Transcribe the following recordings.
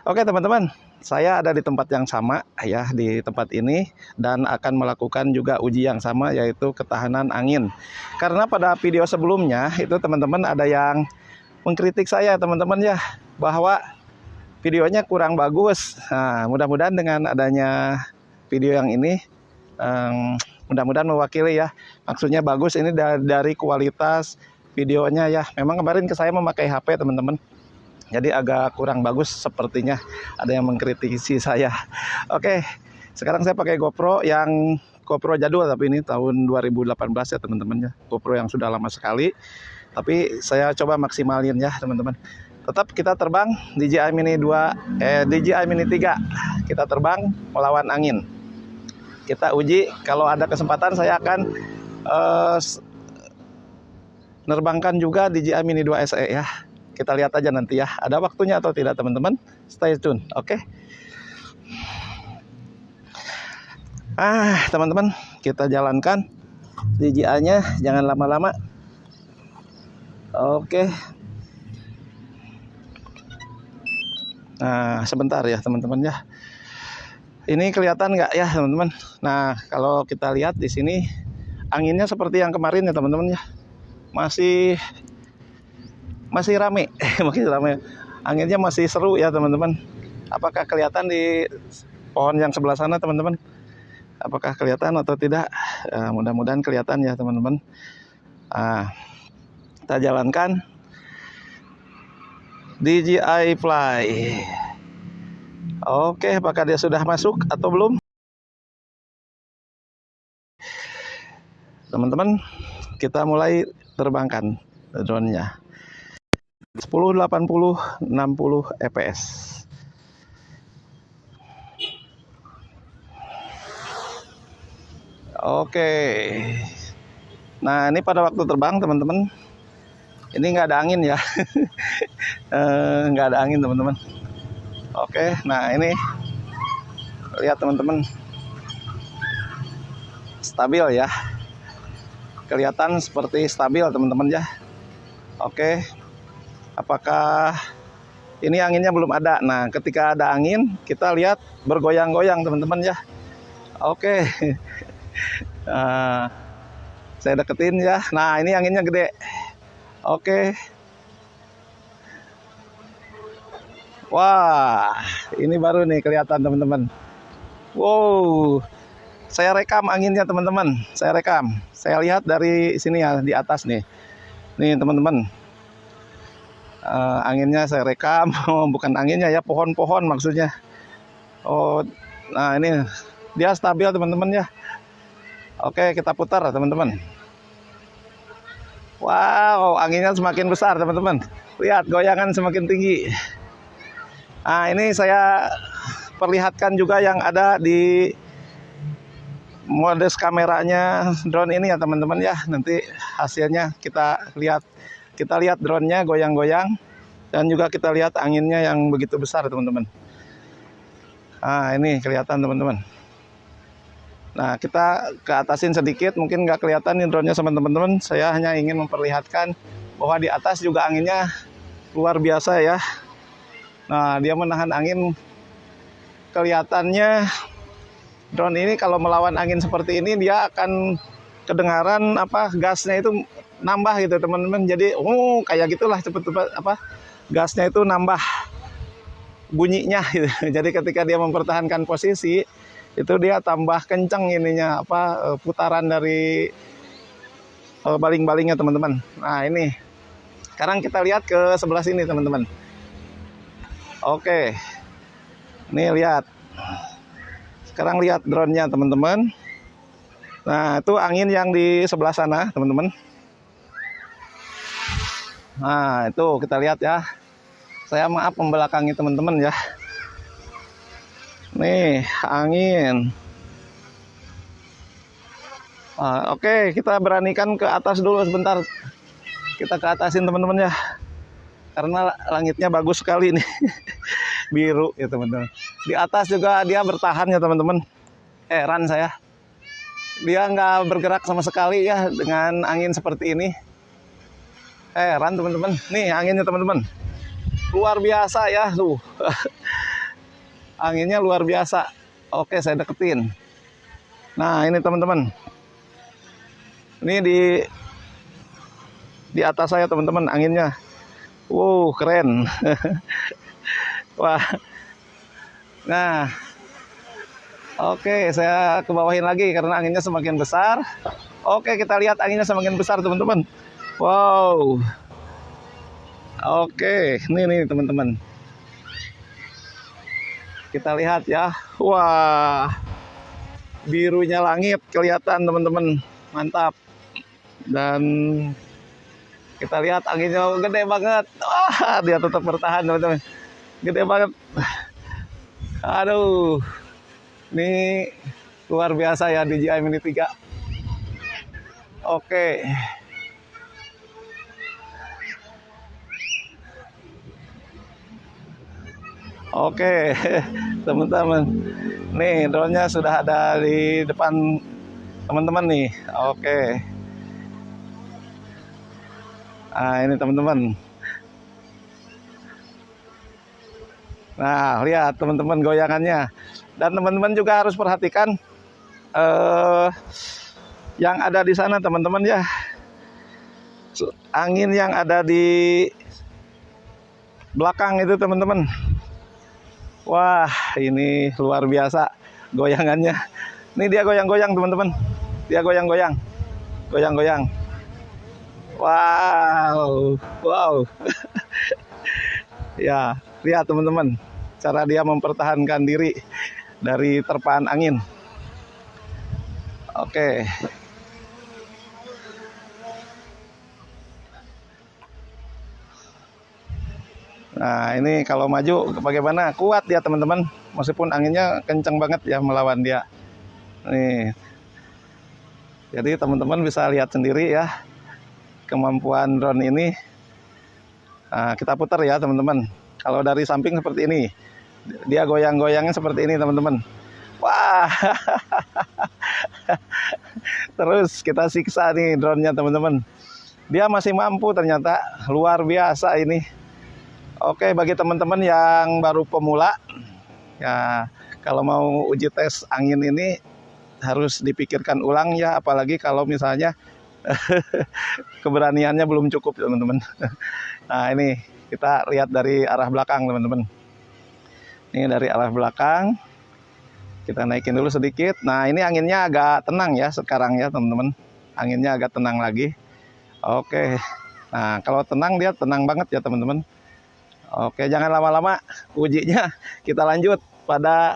Oke teman-teman, saya ada di tempat yang sama ya, di tempat ini, dan akan melakukan juga uji yang sama, yaitu ketahanan angin. Karena pada video sebelumnya itu teman-teman ada yang mengkritik saya teman-teman ya, bahwa videonya kurang bagus. Nah, mudah-mudahan dengan adanya video yang ini mudah-mudahan mewakili ya. Maksudnya bagus ini dari kualitas videonya ya. Memang kemarin saya memakai HP teman-teman, jadi agak kurang bagus sepertinya, ada yang mengkritisi saya. Oke, sekarang saya pakai GoPro yang GoPro jadul, tapi ini tahun 2018 ya teman-teman ya. GoPro yang sudah lama sekali, tapi saya coba maksimalin ya teman-teman. Tetap kita terbang DJI Mini 3, kita terbang melawan angin. Kita uji, kalau ada kesempatan saya akan nerbangkan juga DJI Mini 2 SE ya. Kita lihat aja nanti ya, ada waktunya atau tidak teman-teman. Stay tune, oke? Teman-teman, kita jalankan DJI-nya, jangan lama-lama. Oke. Nah, sebentar ya teman-teman ya. Ini kelihatan nggak ya teman-teman? Nah, kalau kita lihat di sini anginnya seperti yang kemarin ya teman-teman ya. Masih rame, masih rame. Anginnya masih seru ya teman-teman. Apakah kelihatan di pohon yang sebelah sana teman-teman? Apakah kelihatan atau tidak? Mudah-mudahan kelihatan ya teman-teman. Kita jalankan DJI Fly. Oke, apakah dia sudah masuk atau belum? Teman-teman, kita mulai terbangkan drone-nya. 10, 80, 60 fps. Oke. Nah, ini pada waktu terbang teman-teman, ini nggak ada angin ya. Nggak ada angin teman-teman. Oke, nah ini lihat teman-teman, stabil ya. Kelihatan seperti stabil teman-teman ya. Oke. Apakah ini anginnya belum ada? Nah, ketika ada angin, kita lihat bergoyang-goyang teman-teman ya. Oke. Saya deketin ya. Nah, ini anginnya gede. Oke. Wah, ini baru nih kelihatan teman-teman. Wow. Saya rekam anginnya teman-teman. Saya rekam. Saya lihat dari sini ya, di atas nih. Nih teman-teman. Anginnya saya rekam, bukan anginnya ya, pohon-pohon maksudnya. Oh, nah ini dia stabil teman-teman ya. Oke, kita putar teman-teman. Wow, anginnya semakin besar teman-teman. Lihat goyangan semakin tinggi. Nah, ini saya perlihatkan juga yang ada di modus kameranya drone ini ya teman-teman ya. Nanti hasilnya kita lihat. Kita lihat drone-nya goyang-goyang, dan juga kita lihat anginnya yang begitu besar teman-teman. Nah, ini kelihatan teman-teman. Nah, kita ke atasin sedikit, mungkin nggak kelihatan nih drone-nya sama teman-teman. Saya hanya ingin memperlihatkan bahwa di atas juga anginnya luar biasa ya. Nah, dia menahan angin. Kelihatannya drone ini kalau melawan angin seperti ini, dia akan kedengaran gasnya itu nambah gitu teman-teman. Jadi kayak gitulah, cepet-cepet gasnya itu nambah bunyinya gitu. Jadi ketika dia mempertahankan posisi itu, dia tambah kenceng ininya putaran dari baling-balingnya teman-teman. Nah, ini sekarang kita lihat ke sebelah sini teman-teman. Oke, ini lihat. Sekarang lihat drone-nya teman-teman. Nah, itu angin yang di sebelah sana teman-teman. Nah, itu kita lihat ya. Saya maaf membelakangi teman-teman ya. Nih, angin. Oke, kita beranikan ke atas dulu sebentar. Kita ke atasin teman-teman ya. Karena langitnya bagus sekali nih. Biru ya teman-teman. Di atas juga dia bertahan ya teman-teman. Heran saya. Dia nggak bergerak sama sekali ya dengan angin seperti ini. Heran teman-teman. Nih anginnya teman-teman. Luar biasa ya tuh. Anginnya luar biasa. Oke, saya deketin. Nah, ini teman-teman. Ini di atas saya teman-teman anginnya. Wow, keren. Wah. Nah, oke, saya ke bawahin lagi karena anginnya semakin besar. Oke, kita lihat anginnya semakin besar teman-teman. Wow. Oke, ini teman-teman. Kita lihat ya. Wah. Birunya langit kelihatan teman-teman. Mantap. Dan kita lihat anginnya gede banget. Wah, dia tetap bertahan teman-teman. Gede banget. Aduh. Ini luar biasa ya DJI Mini 3. Oke. Oke, teman-teman. Nih, drone-nya sudah ada di depan teman-teman nih. Oke. Nah, ini teman-teman. Nah, lihat teman-teman goyangannya. Dan teman-teman juga harus perhatikan yang ada di sana teman-teman ya. Angin yang ada di belakang itu teman-teman. Wah, ini luar biasa goyangannya. Ini dia goyang-goyang teman-teman. Dia goyang-goyang. Goyang-goyang. Wow. Wow. Ya, lihat teman-teman. Cara dia mempertahankan diri dari terpaan angin. Oke. Nah, ini kalau maju bagaimana? Kuat dia teman-teman. Meskipun anginnya kencang banget ya melawan dia. Nih. Jadi teman-teman bisa lihat sendiri ya kemampuan drone ini. Nah, kita putar ya teman-teman. Kalau dari samping seperti ini. Dia goyang-goyangnya seperti ini teman-teman. Wah. Terus kita siksa nih drone-nya teman-teman. Dia masih mampu ternyata. Luar biasa ini. Oke, bagi teman-teman yang baru pemula, ya kalau mau uji tes angin ini harus dipikirkan ulang ya, apalagi kalau misalnya keberaniannya belum cukup teman-teman. Nah, ini kita lihat dari arah belakang teman-teman. Ini dari arah belakang, kita naikin dulu sedikit. Nah, ini anginnya agak tenang ya sekarang ya teman-teman. Anginnya agak tenang lagi. Oke, nah kalau tenang dia tenang banget ya teman-teman. Oke, jangan lama-lama ujinya. Kita lanjut pada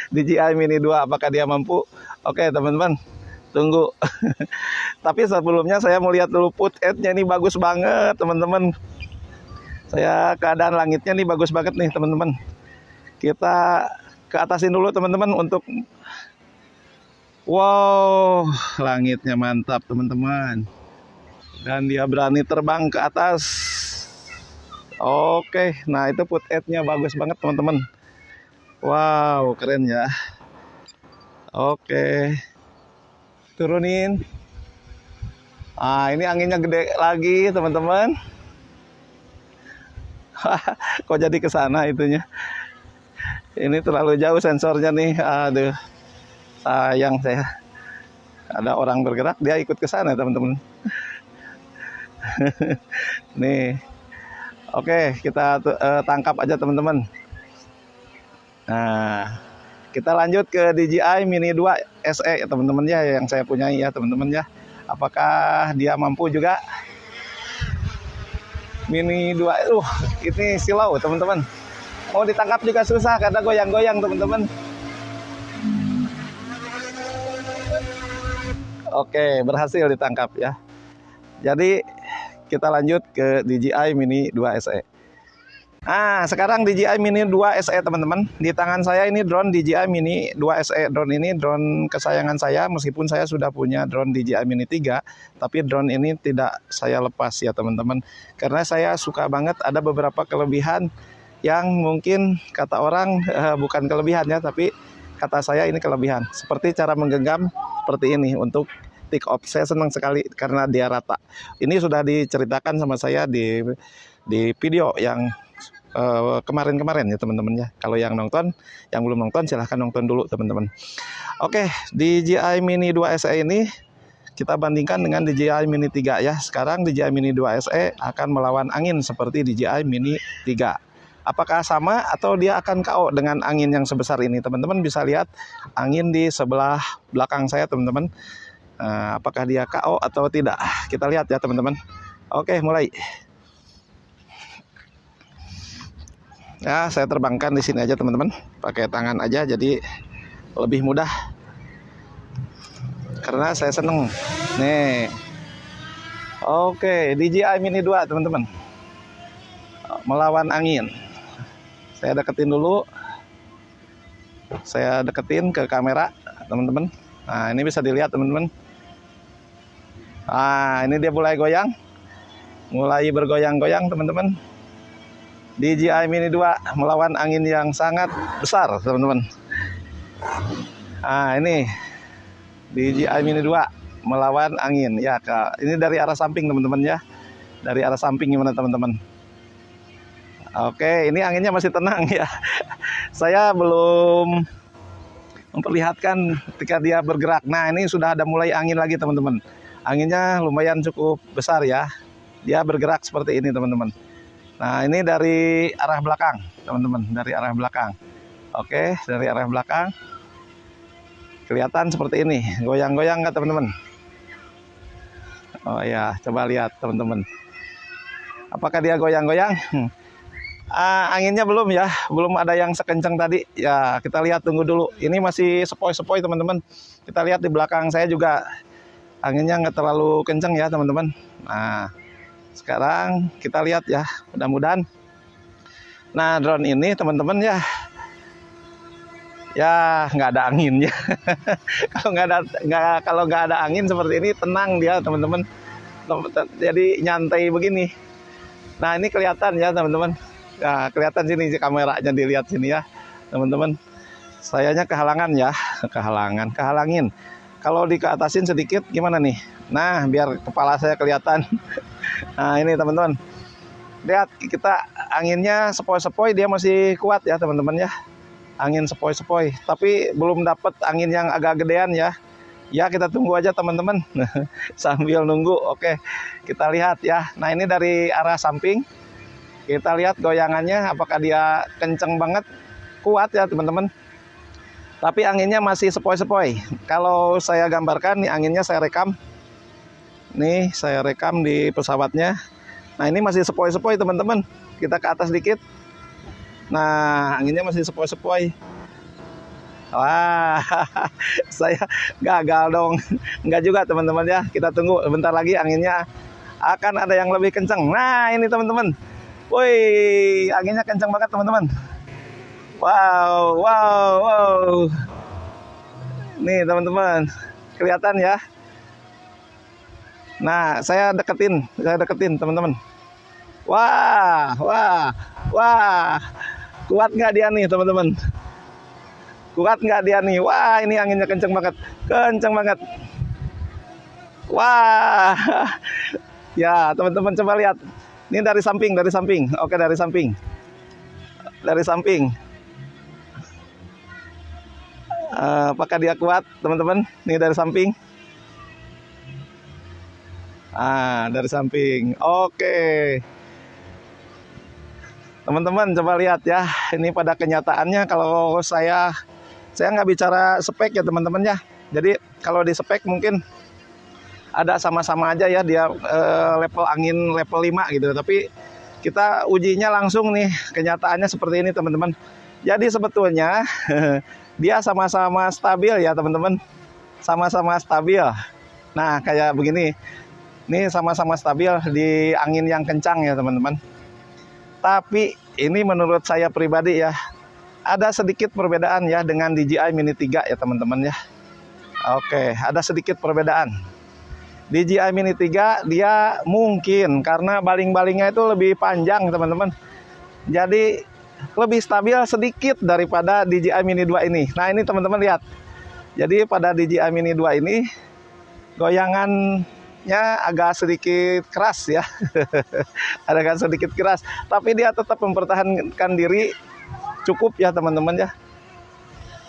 DJI Mini 2. Apakah dia mampu? Oke, teman-teman. Tunggu. Tapi sebelumnya saya mau lihat dulu footage-nya ini bagus banget, teman-teman. Saya keadaan langitnya nih bagus banget nih, teman-teman. Kita ke atasin dulu, teman-teman, untuk wow, langitnya mantap, teman-teman. Dan dia berani terbang ke atas. Oke, nah itu footage-nya bagus banget teman-teman. Wow, keren ya. Oke, turunin. Ah, ini anginnya gede lagi teman-teman. Kok jadi ke sana itunya? Ini terlalu jauh sensornya nih. Aduh, sayang saya. Ada orang bergerak, dia ikut ke sana teman-teman. Nih. Oke, kita tangkap aja teman-teman. Nah, kita lanjut ke DJI Mini 2 SE ya teman-teman ya, yang saya punyai ya teman-teman ya. Apakah dia mampu juga? Mini 2, ini silau teman-teman. Mau ditangkap juga susah karena goyang-goyang teman-teman. Oke, berhasil ditangkap ya. Jadi kita lanjut ke DJI Mini 2 SE. Nah, sekarang DJI Mini 2 SE teman-teman. Di tangan saya ini drone DJI Mini 2 SE. Drone ini drone kesayangan saya, meskipun saya sudah punya drone DJI Mini 3, tapi drone ini tidak saya lepas ya teman-teman. Karena saya suka banget, ada beberapa kelebihan yang mungkin kata orang bukan kelebihan ya, tapi kata saya ini kelebihan. Seperti cara menggenggam seperti ini untuk take off. Saya senang sekali karena dia rata. Ini sudah diceritakan sama saya di video yang kemarin-kemarin ya teman-teman ya. Kalau yang nonton, yang belum nonton silahkan nonton dulu teman-teman. Oke, DJI Mini 2 SE ini kita bandingkan dengan DJI Mini 3 ya. Sekarang DJI Mini 2 SE akan melawan angin seperti DJI Mini 3. Apakah sama atau dia akan KO dengan angin yang sebesar ini? Teman-teman bisa lihat angin di sebelah belakang saya teman-teman. Apakah dia KO atau tidak? Kita lihat ya teman-teman. Oke, mulai. Ya, saya terbangkan di sini aja teman-teman. Pakai tangan aja jadi lebih mudah. Karena saya seneng. Nih. Oke, DJI Mini 2 teman-teman. Melawan angin. Saya deketin dulu. Saya deketin ke kamera, teman-teman. Nah, ini bisa dilihat, teman-teman. Nah, ini dia mulai goyang. Mulai bergoyang-goyang, teman-teman. DJI Mini 2 melawan angin yang sangat besar, teman-teman. Nah, ini DJI Mini 2 melawan angin. Ya, ini dari arah samping, teman-teman ya. Dari arah samping gimana, teman-teman? Oke, ini anginnya masih tenang ya. Saya belum memperlihatkan ketika dia bergerak. Nah, ini sudah ada mulai angin lagi, teman-teman. Anginnya lumayan cukup besar ya. Dia bergerak seperti ini, teman-teman. Nah, ini dari arah belakang, teman-teman. Dari arah belakang. Oke, dari arah belakang. Kelihatan seperti ini. Goyang-goyang nggak, teman-teman? Oh ya, coba lihat, teman-teman. Apakah dia goyang-goyang? Anginnya belum ya, belum ada yang sekencang tadi. Ya, kita lihat, tunggu dulu. Ini masih sepoi-sepoi, teman-teman. Kita lihat di belakang saya juga anginnya nggak terlalu kencang ya, teman-teman. Nah, sekarang kita lihat ya, mudah-mudahan. Nah, drone ini, teman-teman ya, nggak ada anginnya. Kalau nggak ada angin seperti ini, tenang dia, teman-teman. Jadi nyantai begini. Nah, ini kelihatan ya, teman-teman. Nah, kelihatan sini kameranya, dilihat sini ya, teman-teman. Sayanya kehalangan ya, kehalangin. Kalau dikeatasin sedikit gimana nih? Nah, biar kepala saya kelihatan. Nah, ini teman-teman. Lihat, kita anginnya sepoi-sepoi, dia masih kuat ya, teman-teman ya. Angin sepoi-sepoi, tapi belum dapat angin yang agak gedean ya. Ya, kita tunggu aja, teman-teman. Sambil nunggu, oke. Kita lihat ya. Nah, ini dari arah samping. Kita lihat goyangannya, apakah dia kenceng banget, kuat ya teman-teman. Tapi anginnya masih sepoi-sepoi. Kalau saya gambarkan, nih anginnya saya rekam. Nih, saya rekam di pesawatnya. Nah, ini masih sepoi-sepoi teman-teman. Kita ke atas dikit. Nah, anginnya masih sepoi-sepoi. Wah, saya gagal dong. Enggak juga teman-teman ya. Kita tunggu bentar lagi, anginnya akan ada yang lebih kenceng. Nah, ini teman-teman. Woi, anginnya kencang banget teman-teman. Wow. Nih teman-teman, kelihatan ya. Nah, saya deketin teman-teman. Wah. Kuat nggak dia nih, teman-teman? Kuat nggak dia nih? Wah, ini anginnya kencang banget. Wah. Ya, teman-teman coba lihat. Ini dari samping. Oke, dari samping. Apakah dia kuat, teman-teman? Ini dari samping. Dari samping. Oke. Teman-teman coba lihat ya. Ini pada kenyataannya kalau saya nggak bicara spek ya, teman-teman ya. Jadi kalau di spek mungkin ada sama-sama aja ya, dia level angin level 5 gitu. Tapi kita ujinya langsung nih, kenyataannya seperti ini teman-teman. Jadi sebetulnya dia sama-sama stabil ya teman-teman. Sama-sama stabil. Nah, kayak begini. Ini sama-sama stabil di angin yang kencang ya teman-teman. Tapi ini menurut saya pribadi ya, ada sedikit perbedaan ya dengan DJI Mini 3 ya teman-teman ya. Oke, ada sedikit perbedaan. DJI Mini 3 dia mungkin karena baling-balingnya itu lebih panjang teman-teman. Jadi lebih stabil sedikit daripada DJI Mini 2 ini. Nah, ini teman-teman lihat. Jadi pada DJI Mini 2 ini goyangan nya agak sedikit keras ya. Agak sedikit keras, tapi dia tetap mempertahankan diri cukup ya teman-teman ya.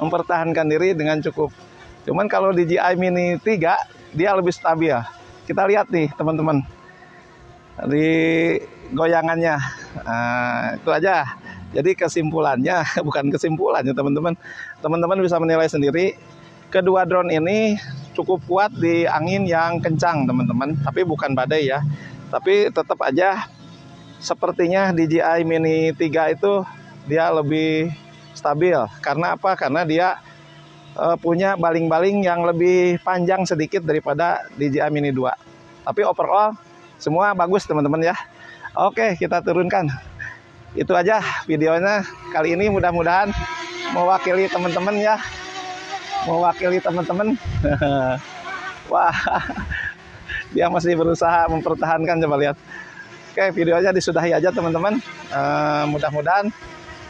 Mempertahankan diri dengan cukup. Cuman kalau DJI Mini 3 dia lebih stabil. Kita lihat nih teman-teman. Di goyangannya. Nah, itu aja. Jadi kesimpulannya, bukan kesimpulannya teman-teman. Teman-teman bisa menilai sendiri. Kedua drone ini cukup kuat di angin yang kencang teman-teman. Tapi bukan badai ya. Tapi tetap aja sepertinya DJI Mini 3 itu dia lebih stabil. Karena apa? Karena dia punya baling-baling yang lebih panjang sedikit daripada DJI Mini 2. Tapi overall semua bagus teman-teman ya. Oke, kita turunkan. Itu aja videonya kali ini, mudah-mudahan mewakili teman-teman ya. Mewakili teman-teman. Wah, dia masih berusaha mempertahankan, coba lihat. Oke, videonya disudahi aja teman-teman. Mudah-mudahan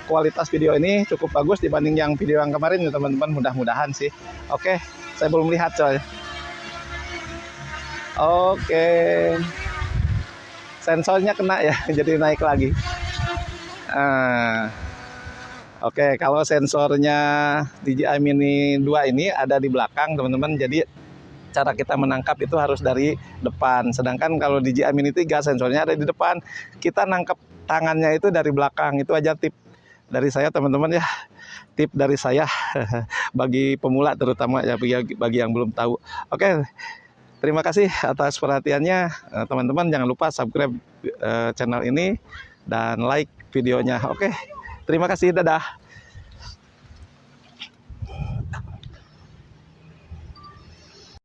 kualitas video ini cukup bagus dibanding yang video yang kemarin ya teman-teman. Mudah-mudahan sih. Oke, saya belum lihat coy. Oke, sensornya kena ya, jadi naik lagi. Oke, kalau sensornya DJI Mini 2 ini ada di belakang teman-teman. Jadi cara kita menangkap itu harus dari depan. Sedangkan kalau DJI Mini 3 sensornya ada di depan. Kita nangkap tangannya itu dari belakang. Itu aja tip dari saya teman-teman ya. Tip dari saya bagi pemula terutama ya, bagi yang belum tahu. Oke, terima kasih atas perhatiannya teman-teman. Jangan lupa subscribe channel ini dan like videonya. Oke, terima kasih, dadah.